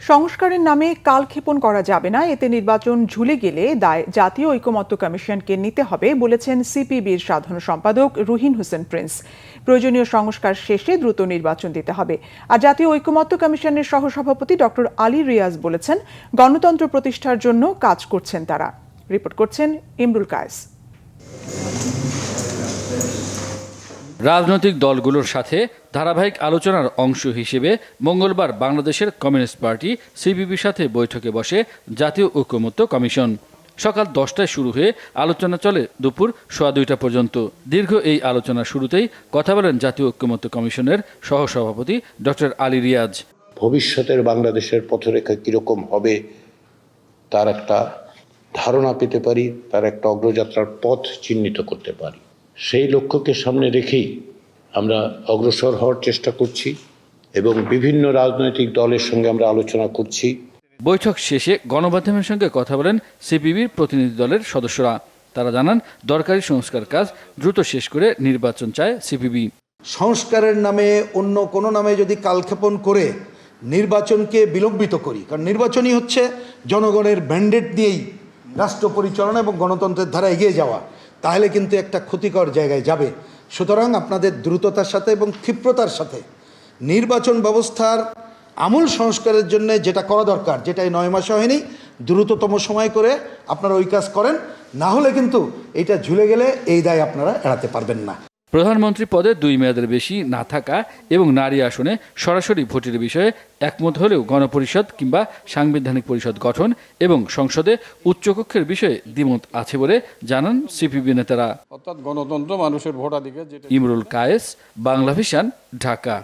সংস্কারের নামে কালক্ষেপণ করা যাবে না, এতে নির্বাচন ঝুলে গেলে দায় জাতীয় ঐকমত্য কমিশনকে নিতে হবে বলেছেন সিপিবির সাধারণ সম্পাদক রুহিন হোসেন প্রিন্স। প্রয়োজনীয় সংস্কার শেষে দ্রুত নির্বাচন দিতে হবে। আর জাতীয় ঐকমত্য কমিশনের সহসভাপতি ডক্টর আলী রিয়াজ বলেছেন, গণতন্ত্র প্রতিষ্ঠার জন্য কাজ করছেন তারা। রিপোর্ট করছেন ইমরুল কায়েস। রাজনৈতিক দলগুলোর সাথে ধারাবাহিক আলোচনার অংশ হিসেবে মঙ্গলবার বাংলাদেশের কমিউনিস্ট পার্টি সিপিবির সাথে বৈঠকে বসে জাতীয় ঐকমত্য কমিশন। সকাল 10টায় শুরু হয়ে আলোচনা চলে দুপুর 1:15 পর্যন্ত। দীর্ঘ এই আলোচনার শুরুতেই কথা বলেন জাতীয় ঐকমত্য কমিশনের সহসভাপতি ডক্টর আলী রিয়াজ। ভবিষ্যতের বাংলাদেশের পথরেখা কিরকম হবে তার একটা ধারণা পেতে পারি, তার একটা অগ্রযাত্রার পথ চিহ্নিত করতে পারি। সেই লক্ষ্যকে সামনে রেখেই আমরা অগ্রসর হওয়ার চেষ্টা করছি এবং বিভিন্ন রাজনৈতিক দলের সঙ্গে আমরা আলোচনা করছি। বৈঠক শেষে গণমাধ্যমের সঙ্গে কথা বলেন সিপিবির প্রতিনিধি দলের সদস্যরা। তারা জানান, দরকারি সংস্কার কাজ দ্রুত শেষ করে নির্বাচন চায় সিপিবি। সংস্কারের নামে অন্য কোনো নামে যদি কালক্ষেপণ করে নির্বাচনকে বিলম্বিত করি, কারণ নির্বাচনই হচ্ছে জনগণের ম্যান্ডেট দিয়েই রাষ্ট্র পরিচালনা এবং গণতন্ত্রের ধারা এগিয়ে যাওয়া, তাহলে কিন্তু একটা ক্ষতিকর জায়গায় যাবে। সুতরাং আপনাদের দ্রুততার সাথে এবং ক্ষিপ্রতার সাথে নির্বাচন ব্যবস্থার আমূল সংস্কারের জন্য যেটা করা দরকার, যেটা এই 9 মাসে হয়নি, দ্রুততম সময় করে আপনারা ওই কাজ করেন, না হলে কিন্তু এটা ঝুলে গেলে এই দায় আপনারা এড়াতে পারবেন না। প্রধানমন্ত্রী পদে 2 মেয়াদের বেশি না থাকা এবং নারী আসনে সরাসরি ভোটের বিষয়ে একমত হলেও গণপরিষদ কিংবা সাংবিধানিক পরিষদ গঠন এবং সংসদে উচ্চকক্ষের বিষয়ে দ্বিমত আছে বলে জানান সিপিবি নেতারা। অর্থাৎ গণতন্ত্র, মানুষের ভোটাধিকার। ইমরুল কায়েস, বাংলা ভিশন, ঢাকা।